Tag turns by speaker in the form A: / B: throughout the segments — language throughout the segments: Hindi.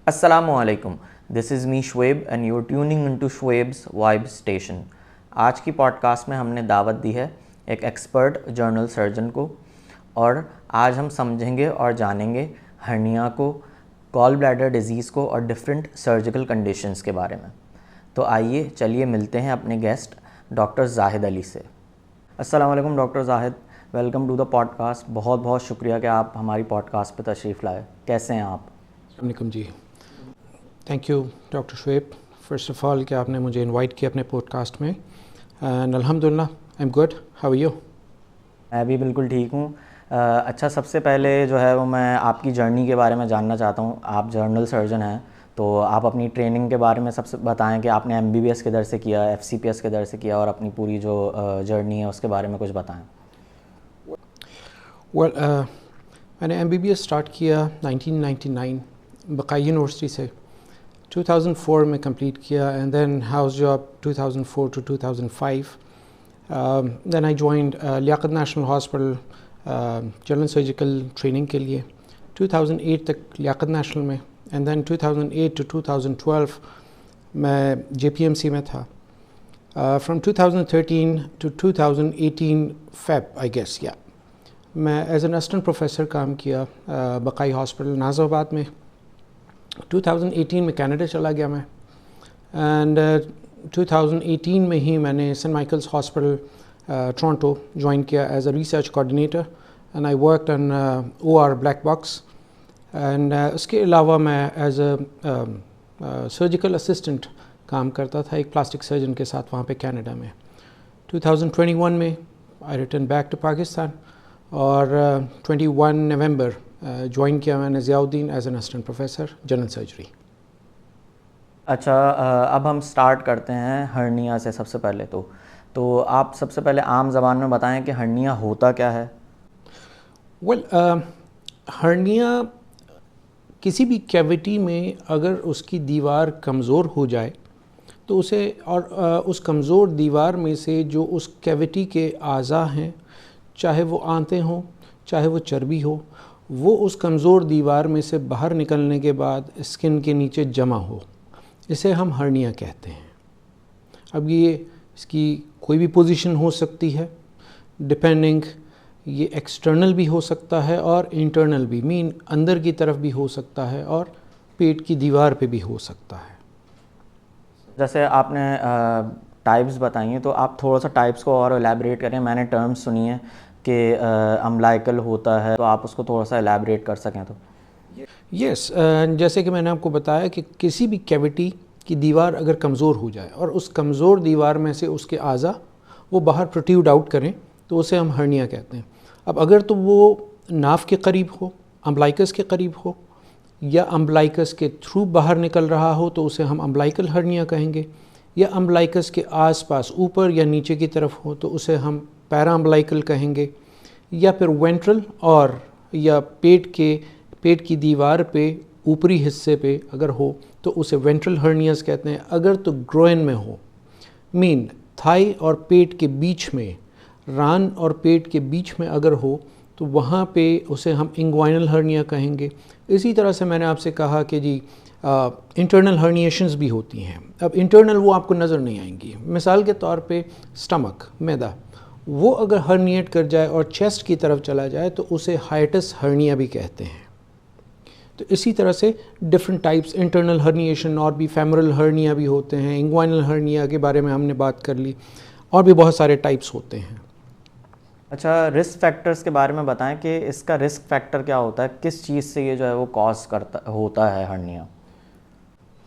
A: Assalamualaikum. This is me Shoaib and you're tuning into Shoaib's Vibe Station. आज की पॉडकास्ट में हमने दावत दी है एक एक्सपर्ट जर्नल सर्जन को और आज हम समझेंगे और जानेंगे हर्निया को, गॉल ब्लैडर डिजीज़ को और डिफरेंट सर्जिकल कंडीशंस के बारे में। तो आइए चलिए मिलते हैं अपने गेस्ट डॉक्टर जाहिद अली से। अस्सलाम वालेकुम doctor Zahid, welcome to the podcast. बहुत बहुत शुक्रिया कि आप हमारी पॉडकास्ट पे तशरीफ़ लाए। कैसे हैं आप?
B: वालेकुम जी, thank you doctor Shoaib first of all कि आपने मुझे इनवाइट किया अपने पॉडकास्ट में एंड अल्हम्दुलिल्लाह I am good. How are you?
A: मैं भी बिल्कुल ठीक हूँ। अच्छा, सबसे पहले जो है वो मैं आपकी जर्नी के बारे में जानना चाहता हूँ। आप जर्नल सर्जन हैं, तो आप अपनी ट्रेनिंग के बारे में सबसे बताएं कि आपने MBBS किधर से किया, FCPS किधर से किया और अपनी पूरी जो जर्नी है उसके बारे में कुछ बताएं।
B: मैंने MBBS स्टार्ट किया 1999 बकाई यूनिवर्सिटी से, 2004 में कंप्लीट किया and then house job 2004 to 2005। Then I joined Liaquat national hospital general surgical training के लिए 2008 तक लियाकत नेशनल में एंड देन 2008 to 2012 मैं JPMC में था। From 2013 to 2018 Feb I guess या मैं एज एन असिस्टेंट प्रोफेसर काम किया बकाई हॉस्पिटल नाज़ाबाद में। 2018 में कनाडा चला गया मैं एंड 2018 में ही मैंने saint Michael's hospital Toronto join किया as a research coordinator and I worked on OR black box and उसके अलावा मैं एज अ सर्जिकल असिस्टेंट काम करता था एक प्लास्टिक सर्जन के साथ वहाँ पे कनाडा में। 2021 में I return back to Pakistan और 21 नवंबर ज्वाइन किया मैंने Ziauddin as an assistant professor general surgery.
A: अच्छा, अब हम स्टार्ट करते हैं हर्निया से। सबसे पहले तो आप सबसे पहले आम ज़बान में बताएं कि हर्निया होता क्या है।
B: हर्निया किसी भी कैविटी में अगर उसकी दीवार कमज़ोर हो जाए तो उसे और उस कमज़ोर दीवार में से जो उस कैविटी के आज़ा हैं, चाहे वो आंतें हों चाहे वो चर्बी हो, वो उस कमज़ोर दीवार में से बाहर निकलने के बाद स्किन के नीचे जमा हो, इसे हम हर्निया कहते हैं। अब ये इसकी कोई भी पोजीशन हो सकती है डिपेंडिंग, ये एक्सटर्नल भी हो सकता है और इंटरनल भी, मीन अंदर की तरफ भी हो सकता है और पेट की दीवार पे भी हो सकता है।
A: जैसे आपने टाइप्स बताई हैं, तो आप थोड़ा सा टाइप्स को और एलैबोरेट करें। मैंने टर्म्स सुनी है कि अम्बिलिकल होता है, तो आप उसको थोड़ा सा एलैबोरेट कर सकें तो।
B: यस, जैसे कि मैंने आपको बताया कि किसी भी कैविटी की दीवार अगर कमज़ोर हो जाए और उस कमज़ोर दीवार में से उसके आज़ा वो बाहर प्रोट्रूड आउट करें तो उसे हम हर्निया कहते हैं। अब अगर तो वो नाफ के करीब हो, अम्बिलिकस के करीब हो या अम्बिलिकस के थ्रू बाहर निकल रहा हो तो उसे हम अम्बिलिकल हर्निया कहेंगे, या अम्बिलिकस के आसपास ऊपर या नीचे की तरफ हो तो उसे हम पैरा अम्बिलिकल कहेंगे, या फिर वेंट्रल और या पेट की दीवार पे ऊपरी हिस्से पे अगर हो तो उसे वेंट्रल हर्नियास कहते हैं। अगर तो ग्रोइन में हो, मीन थाई और पेट के बीच में, रान और पेट के बीच में अगर हो तो वहाँ पे उसे हम इंग्वाइनल हर्निया कहेंगे। इसी तरह से मैंने आपसे कहा कि जी इंटरनल हर्निएशंस भी होती हैं। अब इंटरनल वो आपको नज़र नहीं आएंगी, मिसाल के तौर पे स्टमक, मैदा, वो अगर हर्निएट कर जाए और चेस्ट की तरफ चला जाए तो उसे हाइटस हर्निया भी कहते हैं। तो इसी तरह से डिफरेंट टाइप्स, इंटरनल हर्निएशन और भी फेमोरल हर्निया भी होते हैं, इंग्वाइनल हर्निया के बारे में हमने बात कर ली, और भी बहुत सारे टाइप्स होते हैं।
A: अच्छा, रिस्क फैक्टर्स के बारे में बताएं कि इसका रिस्क फैक्टर क्या होता है, किस चीज़ से ये जो है वो कॉज होता है हर्निया।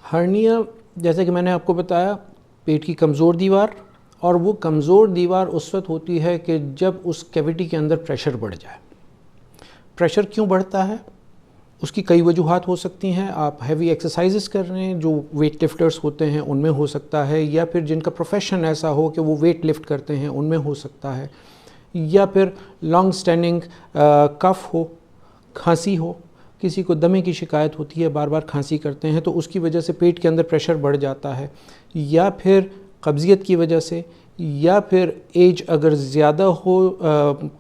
B: हर्निया जैसे कि मैंने आपको बताया, पेट की कमज़ोर दीवार, और वो कमज़ोर दीवार उस वक्त होती है कि जब उस कैविटी के अंदर प्रेशर बढ़ जाए। प्रेशर क्यों बढ़ता है, उसकी कई वजूहात हो सकती हैं। आप हैवी एक्सरसाइजेस कर रहे हैं, जो वेट लिफ्टर्स होते हैं उनमें हो सकता है, या फिर जिनका प्रोफेशन ऐसा हो कि वो वेट लिफ्ट करते हैं उनमें हो सकता है, या फिर लॉन्ग स्टैंडिंग कफ हो, खांसी हो, किसी को दमे की शिकायत होती है, बार बार खांसी करते हैं तो उसकी वजह से पेट के अंदर प्रेशर बढ़ जाता है, या फिर कब्ज़ियत की वजह से, या फिर एज अगर ज़्यादा हो,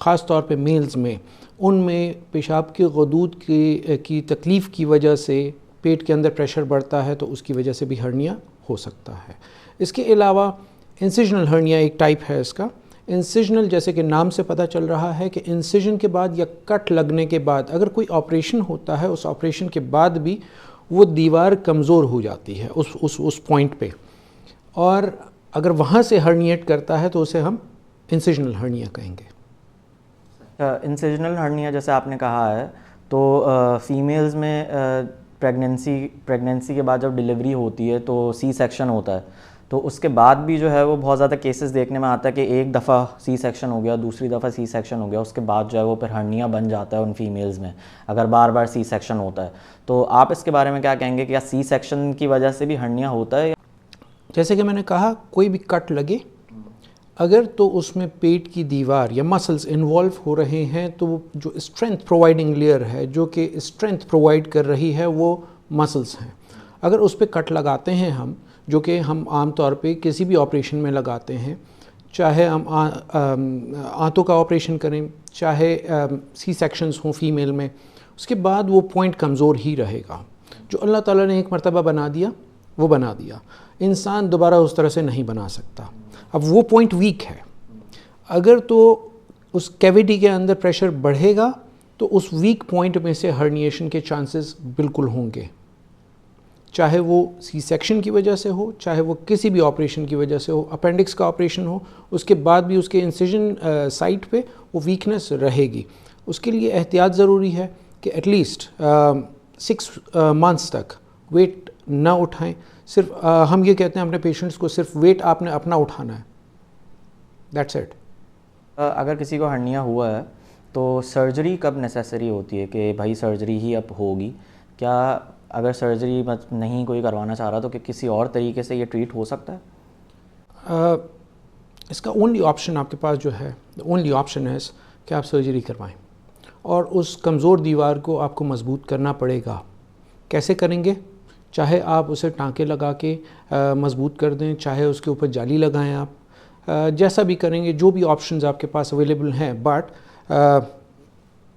B: ख़ास तौर पे मेल्स में, उनमें पेशाब के गदूद की तकलीफ़ की वजह से पेट के अंदर प्रेशर बढ़ता है तो उसकी वजह से भी हर्निया हो सकता है। इसके अलावा इंसिजनल हर्निया एक टाइप है इसका। इंसिजनल जैसे कि नाम से पता चल रहा है कि इंसिजन के बाद या कट लगने के बाद अगर कोई ऑपरेशन होता है, उस ऑपरेशन के बाद भी वो दीवार कमज़ोर हो जाती है उस पॉइंट पे, और अगर वहाँ से हर्निएट करता है तो उसे हम इंसिजनल हर्निया कहेंगे।
A: इंसिजनल हर्निया जैसे आपने कहा है तो फीमेल्स में प्रेगनेंसी के बाद जब डिलीवरी होती है तो सी सेक्शन होता है, तो उसके बाद भी जो है वो बहुत ज़्यादा केसेस देखने में आता है कि एक दफ़ा सी सेक्शन हो गया, दूसरी दफ़ा सी सेक्शन हो गया, उसके बाद जो है वो फिर हर्निया बन जाता है उन फीमेल्स में अगर बार बार सी सेक्शन होता है। तो आप इसके बारे में क्या कहेंगे कि क्या सी सेक्शन की वजह से भी हर्निया होता है?
B: जैसे कि मैंने कहा, कोई भी कट लगे अगर तो उसमें पेट की दीवार या मसल्स इन्वॉल्व हो रहे हैं तो जो स्ट्रेंथ प्रोवाइडिंग लेयर है, जो कि स्ट्रेंथ प्रोवाइड कर रही है, वो मसल्स हैं। अगर उस पर कट लगाते हैं हम, जो कि हम आम तौर पे किसी भी ऑपरेशन में लगाते हैं, चाहे हम आंतों का ऑपरेशन करें, चाहे सी सेक्शंस हों फीमेल में, उसके बाद वो पॉइंट कमज़ोर ही रहेगा। जो अल्लाह ताला ने एक मरतबा बना दिया वो बना दिया, इंसान दोबारा उस तरह से नहीं बना सकता। अब वो पॉइंट वीक है, अगर तो उस कैविटी के अंदर प्रेशर बढ़ेगा तो उस वीक पॉइंट में से हर्निएशन के चांसेस बिल्कुल होंगे, चाहे वो सी सेक्शन की वजह से हो, चाहे वो किसी भी ऑपरेशन की वजह से हो, अपेंडिक्स का ऑपरेशन हो, उसके बाद भी उसके इंसिजन साइट पे वो वीकनेस रहेगी। उसके लिए एहतियात ज़रूरी है कि एटलीस्ट 6 मंथ्स तक वेट ना उठाएं। सिर्फ हम ये कहते हैं अपने पेशेंट्स को, सिर्फ वेट आपने अपना उठाना है, दैट्स इट।
A: अगर किसी को हर्निया हुआ है तो सर्जरी कब नेसेसरी होती है कि भाई सर्जरी ही अब होगी? क्या अगर सर्जरी नहीं कोई करवाना चाह रहा तो कि किसी और तरीके से ये ट्रीट हो सकता है?
B: इसका ओनली ऑप्शन आपके पास जो है, ओनली ऑप्शन है कि आप सर्जरी करवाएं, और उस कमज़ोर दीवार को आपको मजबूत करना पड़ेगा। कैसे करेंगे? चाहे आप उसे टाँके लगा के मजबूत कर दें, चाहे उसके ऊपर जाली लगाएं, आप जैसा भी करेंगे, जो भी ऑप्शंस आपके पास अवेलेबल हैं। बट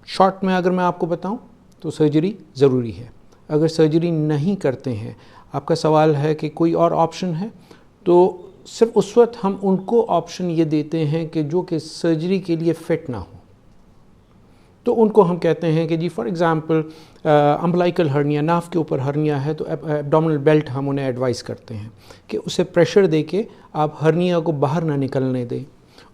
B: शॉर्ट में अगर मैं आपको बताऊं तो सर्जरी ज़रूरी है। अगर सर्जरी नहीं करते हैं, आपका सवाल है कि कोई और ऑप्शन है, तो सिर्फ उस वक्त हम उनको ऑप्शन ये देते हैं कि जो कि सर्जरी के लिए फ़िट ना हो, तो उनको हम कहते हैं कि जी फॉर एग्ज़ाम्पल अम्बलाइकल हर्निया, नाफ के ऊपर हर्निया है तो एब्डोमिनल बेल्ट हम उन्हें एडवाइस करते हैं कि उसे प्रेशर दे के आप हर्निया को बाहर ना निकलने दें,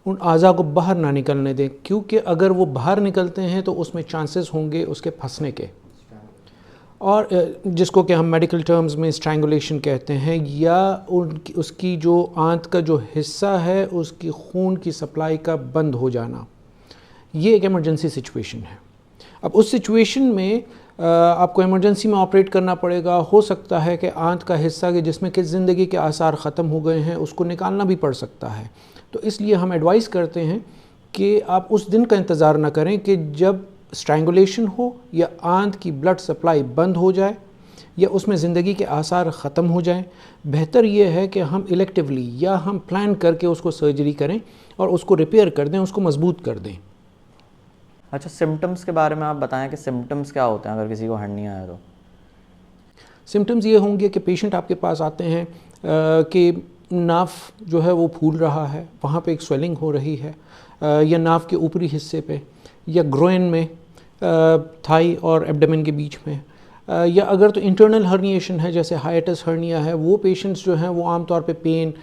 B: उन आज़ा को बाहर ना निकलने दें, क्योंकि अगर वो बाहर निकलते हैं तो उसमें चांसेस होंगे उसके फंसने के, और जिसको कि हम मेडिकल टर्म्स में स्ट्रैंगुलेशन कहते हैं, या उसकी जो आंत का जो हिस्सा है उसकी खून की सप्लाई का बंद हो जाना। ये एक इमरजेंसी सिचुएशन है। अब उस सिचुएशन में आपको इमरजेंसी में ऑपरेट करना पड़ेगा। हो सकता है कि आंत का हिस्सा कि जिसमें कि ज़िंदगी के आसार ख़त्म हो गए हैं उसको निकालना भी पड़ सकता है। तो इसलिए हम एडवाइस करते हैं कि आप उस दिन का इंतज़ार ना करें कि जब स्ट्रैंगुलेशन हो या आंत की ब्लड सप्लाई बंद हो जाए या उसमें ज़िंदगी के आसार ख़त्म हो जाएं। बेहतर ये है कि हम इलेक्टिवली या हम प्लान करके उसको सर्जरी करें और उसको रिपेयर कर दें, उसको मजबूत कर दें।
A: अच्छा, सिम्टम्स के बारे में आप बताएं कि सिम्टम्स क्या होते हैं अगर किसी को हर्निया है तो?
B: सिम्टम्स ये होंगे कि पेशेंट आपके पास आते हैं कि नाफ जो है वो फूल रहा है, वहाँ पे एक स्वेलिंग हो रही है, या नाफ के ऊपरी हिस्से पे, या ग्रोइन में, थाई और एब्डोमेन के बीच में, या अगर तो इंटरनल हर्निएशन है जैसे हाइएटस हर्निया है, वो पेशेंट्स जो हैं वो आमतौर पे पेन,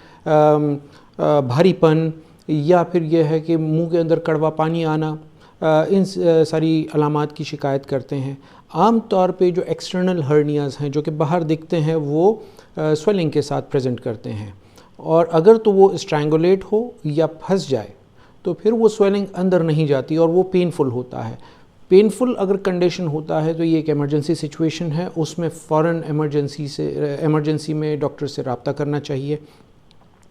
B: भारीपन, या फिर यह है कि मुंह के अंदर कड़वा पानी आना, इन सारी अलामात की शिकायत करते हैं। आम तौर पे जो एक्सटर्नल हर्नियाज़ हैं जो कि बाहर दिखते हैं वो स्वेलिंग के साथ प्रेजेंट करते हैं, और अगर तो वो स्ट्रैंगुलेट हो या फंस जाए तो फिर वो स्वेलिंग अंदर नहीं जाती और वो पेनफुल होता है। पेनफुल अगर कंडीशन होता है तो ये एक इमरजेंसी सिचुएशन है, उसमें फ़ौरन इमरजेंसी में डॉक्टर से रब्ता करना चाहिए,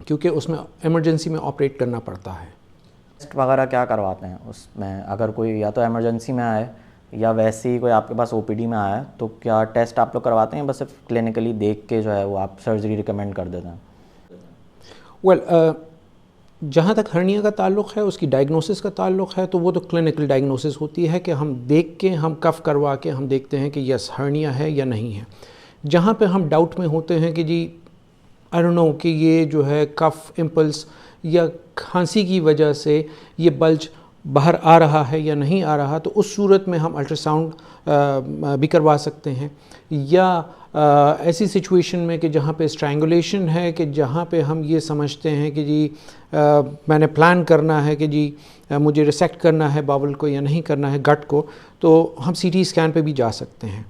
B: क्योंकि उसमें इमरजेंसी में ऑपरेट करना पड़ता है।
A: टेस्ट वगैरह क्या करवाते हैं उसमें? अगर कोई या तो इमरजेंसी में आए या वैसे ही कोई आपके पास ओपीडी में आया तो क्या टेस्ट आप लोग करवाते हैं, बस सिर्फ क्लिनिकली देख के जो है वो आप सर्जरी रिकमेंड कर देते हैं?
B: जहाँ तक हर्निया का ताल्लुक़ है, उसकी डायग्नोसिस का ताल्लुक़ है, तो वो तो क्लिनिकल डायग्नोसिस होती है कि हम देख के, हम कफ करवा के हम देखते हैं कि यस हर्निया है या नहीं है। जहाँ पे हम डाउट में होते हैं कि जी आई डोंट नो कि ये जो है कफ इम्पल्स या खांसी की वजह से ये बल्ज बाहर आ रहा है या नहीं आ रहा, तो उस सूरत में हम अल्ट्रासाउंड भी करवा सकते हैं। या ऐसी सिचुएशन में कि जहाँ पे स्ट्रैंगुलेशन है, कि जहाँ पे हम ये समझते हैं कि जी मैंने प्लान करना है कि जी मुझे रिसेक्ट करना है बावल को या नहीं करना है गट को, तो हम सीटी स्कैन पे भी जा सकते हैं।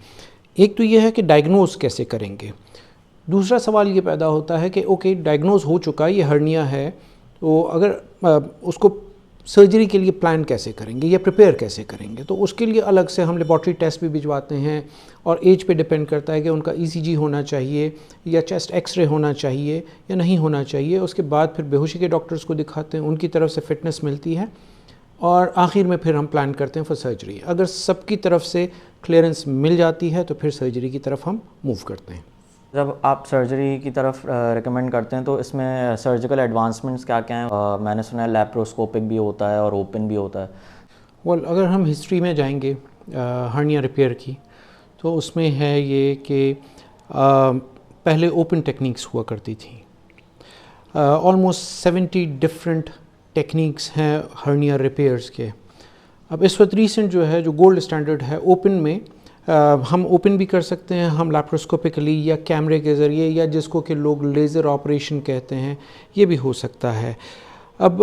B: एक तो ये है कि डायग्नोज कैसे करेंगे। दूसरा सवाल ये पैदा होता है कि ओके डायग्नोज हो चुका है, ये हर्निया है, तो अगर उसको सर्जरी के लिए प्लान कैसे करेंगे या प्रिपेयर कैसे करेंगे। तो उसके लिए अलग से हम लेबॉर्ट्री टेस्ट भी भिजवाते हैं और एज पे डिपेंड करता है कि उनका ईसीजी होना चाहिए या चेस्ट एक्सरे होना चाहिए या नहीं होना चाहिए। उसके बाद फिर बेहोशी के डॉक्टर्स को दिखाते हैं, उनकी तरफ से फिटनेस मिलती है और आखिर में फिर हम प्लान करते हैं फॉर सर्जरी। अगर सबकी तरफ से क्लियरेंस मिल जाती है तो फिर सर्जरी की तरफ हम मूव करते हैं।
A: जब आप सर्जरी की तरफ रिकमेंड करते हैं तो इसमें सर्जिकल एडवांसमेंट्स क्या क्या हैं? मैंने सुना है लैप्रोस्कोपिक भी होता है और ओपन भी होता है।
B: वेल अगर हम हिस्ट्री में जाएंगे हर्निया रिपेयर की, तो उसमें है ये कि पहले ओपन टेक्निक्स हुआ करती थी। ऑलमोस्ट 70 डिफरेंट टेक्निक्स हैं हर्निया रिपेयर्स के। अब इस वक्त रीसेंट जो है, जो गोल्ड स्टैंडर्ड है ओपन में, हम ओपन भी कर सकते हैं, हम लैप्रोस्कोपिकली या कैमरे के ज़रिए या जिसको कि लोग लेज़र ऑपरेशन कहते हैं, ये भी हो सकता है। अब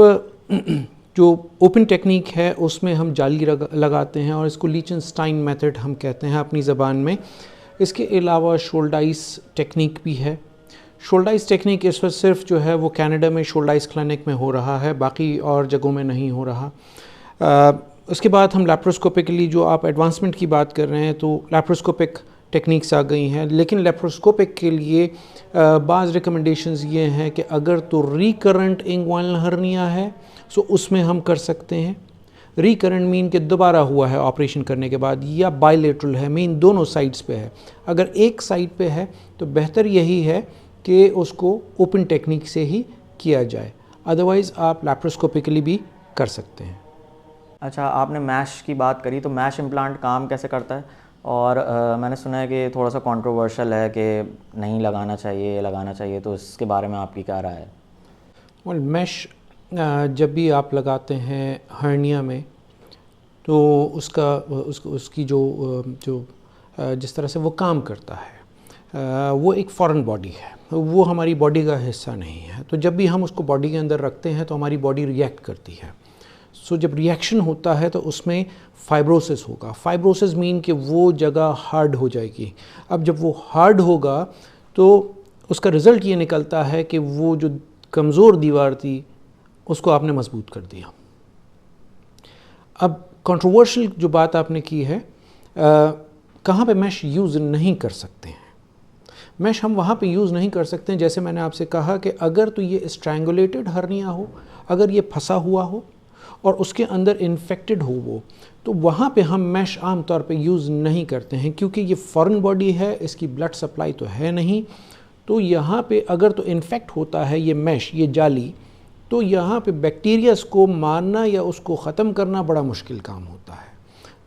B: जो ओपन टेक्निक है उसमें हम जाली लगाते हैं और इसको लीचनस्टाइन मेथड हम कहते हैं अपनी ज़बान में। इसके अलावा शोल्डाइस टेक्निक भी है। शोल्डाइस टेक्निक इस वक्त सिर्फ जो है वो कनाडा में शोल्डाइस क्लिनिक में हो रहा है, बाकी और जगहों में नहीं हो रहा। उसके बाद हम लैप्रोस्कोपिकली, जो आप एडवांसमेंट की बात कर रहे हैं, तो लैप्रोस्कोपिक टेक्निक्स आ गई हैं। लेकिन लैप्रोस्कोपिक के लिए बाज़ रिकमेंडेशंस ये हैं कि अगर तो रिकरेंट इंग्वाइनल हर्निया है तो उसमें हम कर सकते हैं। रिकरेंट मीन कि दोबारा हुआ है ऑपरेशन करने के बाद, या बायलेटरल है मीन दोनों साइड्स पे है। अगर एक साइड पे है तो बेहतर यही है कि उसको ओपन टेक्निक से ही किया जाए, अदरवाइज़ आप लैप्रोस्कोपिकली भी कर सकते हैं।
A: अच्छा, आपने मैश की बात करी, तो मैश इम्प्लांट काम कैसे करता है? और मैंने सुना है कि थोड़ा सा कंट्रोवर्शियल है कि नहीं लगाना चाहिए, तो इसके बारे में आपकी क्या राय है?
B: और मैश जब भी आप लगाते हैं हर्निया में, तो उसकी जो जिस तरह से वो काम करता है, वो एक फॉरेन बॉडी है, वो हमारी बॉडी का हिस्सा नहीं है। तो जब भी हम उसको बॉडी के अंदर रखते हैं तो हमारी बॉडी रिएक्ट करती है। सो जब रिएक्शन होता है तो उसमें फाइब्रोसिस होगा। फाइब्रोसिस मीन कि वो जगह हार्ड हो जाएगी। अब जब वो हार्ड होगा तो उसका रिज़ल्ट ये निकलता है कि वो जो कमज़ोर दीवार थी उसको आपने मजबूत कर दिया। अब कंट्रोवर्शियल जो बात आपने की है, कहाँ पे मैश यूज़ नहीं कर सकते हैं। मैश हम वहाँ पे यूज़ नहीं कर सकते हैं, जैसे मैंने आपसे कहा कि अगर तो ये स्ट्रैंगुलेटेड हर्निया हो, अगर ये फंसा हुआ हो और उसके अंदर इन्फेक्टेड हो वो, तो वहाँ पे हम मैश आम तौर पे यूज़ नहीं करते हैं, क्योंकि ये फॉरेन बॉडी है, इसकी ब्लड सप्लाई तो है नहीं। तो यहाँ पे अगर तो इन्फेक्ट होता है ये मैश, ये जाली, तो यहाँ पे बैक्टीरियाज को मारना या उसको ख़त्म करना बड़ा मुश्किल काम होता है।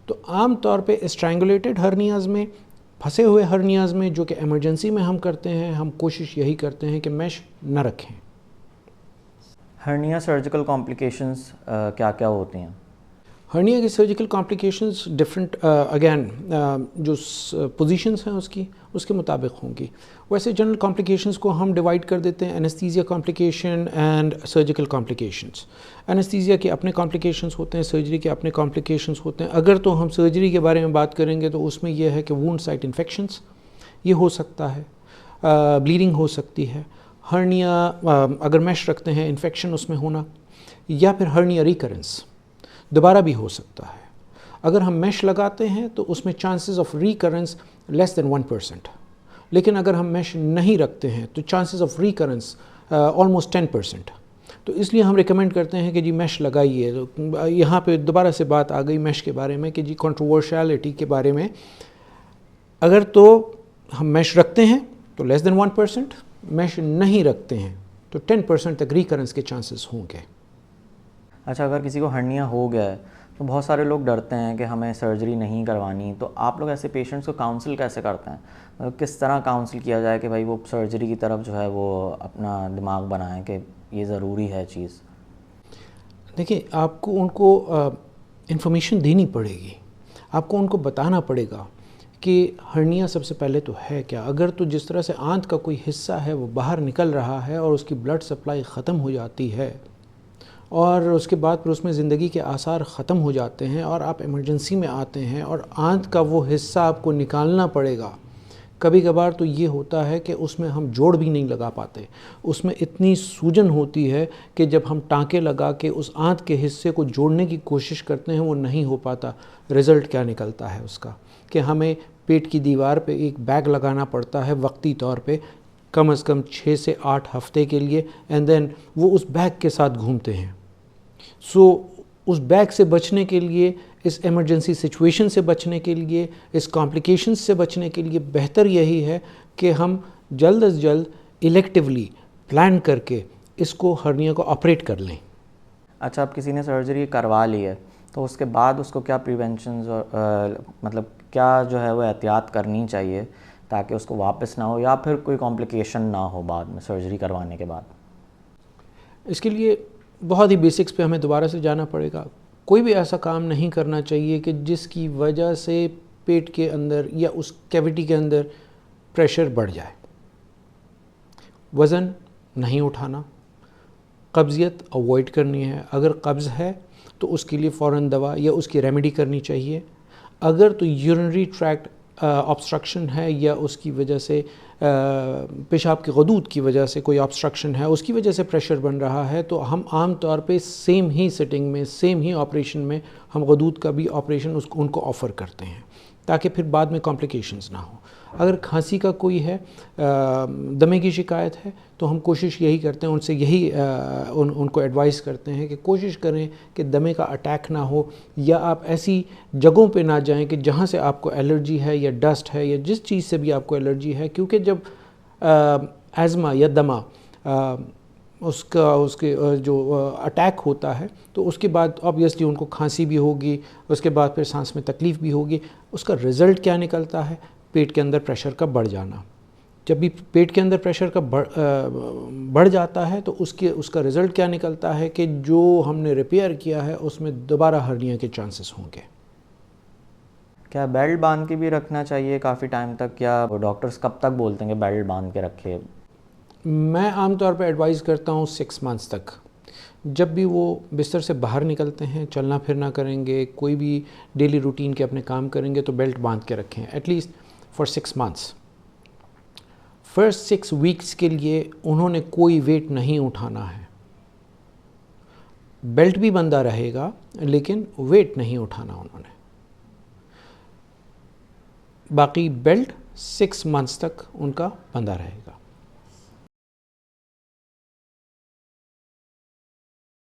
B: तो आम तौर पे स्ट्रैंगुलेटेड हर्नियाज़ में, फंसे हुए हर्नियाज़ में, जो कि इमरजेंसी में हम करते हैं, हम कोशिश यही करते हैं कि मैश न रखें।
A: हर्निया सर्जिकल कॉम्प्लिकेशंस क्या क्या होती हैं?
B: हर्निया की सर्जिकल कॉम्प्लिकेशंस डिफरेंट अगेन जो पोजीशंस हैं उसके मुताबिक होंगी। वैसे जनरल कॉम्प्लिकेशंस को हम डिवाइड कर देते हैं anaesthesia complication and surgical complications. Anaesthesia के अपने कॉम्प्लिकेशंस होते हैं, सर्जरी के अपने कॉम्प्लिकेशंस होते हैं। अगर तो हम सर्जरी के बारे में बात करेंगे तो उसमें यह है कि वुंड साइट इन्फेक्शंस ये हो सकता है, ब्लीडिंग हो सकती है, हर्निया अगर मैश रखते हैं इन्फेक्शन उसमें होना, या फिर हर्निया रिकरेंस दोबारा भी हो सकता है। अगर हम मैश लगाते हैं तो उसमें chances of recurrence less than 1%, लेकिन अगर हम मैश नहीं रखते हैं तो चांसेस ऑफ रिकरेंस ऑलमोस्ट 10%। तो इसलिए हम रिकमेंड करते हैं कि जी मैश लगाइए। तो यहाँ पे दोबारा से बात आ गई मैश के बारे में कि जी कंट्रोवर्शियलिटी के बारे में, अगर तो हम मैश रखते हैं तो लेस देन 1%, मैश नहीं रखते हैं तो 10% तक रिकरेंस के चांसेस होंगे।
A: अच्छा, अगर किसी को हर्निया हो गया है तो बहुत सारे लोग डरते हैं कि हमें सर्जरी नहीं करवानी, तो आप लोग ऐसे पेशेंट्स को काउंसिल कैसे करते हैं? किस तरह काउंसिल किया जाए कि भाई वो सर्जरी की तरफ जो है वो अपना दिमाग बनाएं कि ये ज़रूरी है चीज़?
B: देखिए, आपको उनको इन्फॉर्मेशन देनी पड़ेगी, आपको उनको बताना पड़ेगा कि हर्निया सबसे पहले तो है क्या। अगर तो जिस तरह से आंत का कोई हिस्सा है वो बाहर निकल रहा है और उसकी ब्लड सप्लाई ख़त्म हो जाती है और उसके बाद फिर उसमें ज़िंदगी के आसार ख़त्म हो जाते हैं और आप इमरजेंसी में आते हैं और आंत का वो हिस्सा आपको निकालना पड़ेगा। कभी कभार तो ये होता है कि उसमें हम जोड़ भी नहीं लगा पाते, उसमें इतनी सूजन होती है कि जब हम टाँके लगा के उस आंत के हिस्से को जोड़ने की कोशिश करते हैं वो नहीं हो पाता। रिज़ल्ट क्या निकलता है उसका कि हमें पेट की दीवार पे एक बैग लगाना पड़ता है वक्ती तौर पे, कम से कम 6 से 8 हफ्ते के लिए, एंड देन वो उस बैग के साथ घूमते हैं। उस बैग से बचने के लिए, इस इमरजेंसी सिचुएशन से बचने के लिए, इस कॉम्प्लिकेशंस से बचने के लिए बेहतर यही है कि हम जल्द अज जल्द इलेक्टिवली प्लान करके इसको हर्निया को ऑपरेट कर लें।
A: अच्छा, अब किसी ने सर्जरी करवा ली है तो उसके बाद उसको क्या प्रिवेंशंस और मतलब क्या जो है वो एहतियात करनी चाहिए ताकि उसको वापस ना हो या फिर कोई कॉम्प्लिकेशन ना हो बाद में सर्जरी करवाने के बाद?
B: इसके लिए बहुत ही बेसिक्स पे हमें दोबारा से जाना पड़ेगा। कोई भी ऐसा काम नहीं करना चाहिए कि जिसकी वजह से पेट के अंदर या उस कैविटी के अंदर प्रेशर बढ़ जाए। वज़न नहीं उठाना, कब्ज़ियत अवॉइड करनी है। अगर कब्ज़ है तो उसके लिए फ़ौरन दवा या उसकी रेमेडी करनी चाहिए। अगर तो यूरिनरी ट्रैक्ट ऑब्स्ट्रक्शन है या उसकी वजह से पेशाब के गदूद की वजह से कोई ऑब्स्ट्रक्शन है, उसकी वजह से प्रेशर बन रहा है, तो हम आम तौर पे सेम ही सिटिंग में, सेम ही ऑपरेशन में हम गदूद का भी ऑपरेशन उनको ऑफ़र करते हैं ताकि फिर बाद में कॉम्प्लिकेशंस ना हो। अगर खांसी का कोई है, दमे की शिकायत है, तो हम कोशिश यही करते हैं, उनसे यही उनको एडवाइस करते हैं कि कोशिश करें कि दमे का अटैक ना हो या आप ऐसी जगहों पे ना जाएं कि जहाँ से आपको एलर्जी है या डस्ट है या जिस चीज़ से भी आपको एलर्जी है, क्योंकि जब एज़मा या दमा उसके जो अटैक होता है तो उसके बाद ऑब्वियसली उनको खांसी भी होगी, उसके बाद फिर सांस में तकलीफ़ भी होगी। उसका रिज़ल्ट क्या निकलता है? पेट के अंदर प्रेशर का बढ़ जाना। जब भी पेट के अंदर प्रेशर का बढ़ जाता है तो उसका रिज़ल्ट क्या निकलता है कि जो हमने रिपेयर किया है उसमें दोबारा हर्निया के चांसेस होंगे।
A: क्या बेल्ट बांध के भी रखना चाहिए काफ़ी टाइम तक, या डॉक्टर्स कब तक बोलते हैं कि बेल्ट बांध के रखे?
B: मैं आमतौर पर एडवाइस करता हूँ 6 मंथ्स तक। जब भी वो बिस्तर से बाहर निकलते हैं, चलना फिरना करेंगे, कोई भी डेली रूटीन के अपने काम करेंगे, तो बेल्ट बांध के रखें at least for 6 months. First 6 weeks के लिए उन्होंने कोई वेट नहीं उठाना है। बेल्ट भी बंधा रहेगा लेकिन वेट नहीं उठाना उन्होंने। बाकी बेल्ट 6 मंथ्स तक उनका बंधा रहेगा।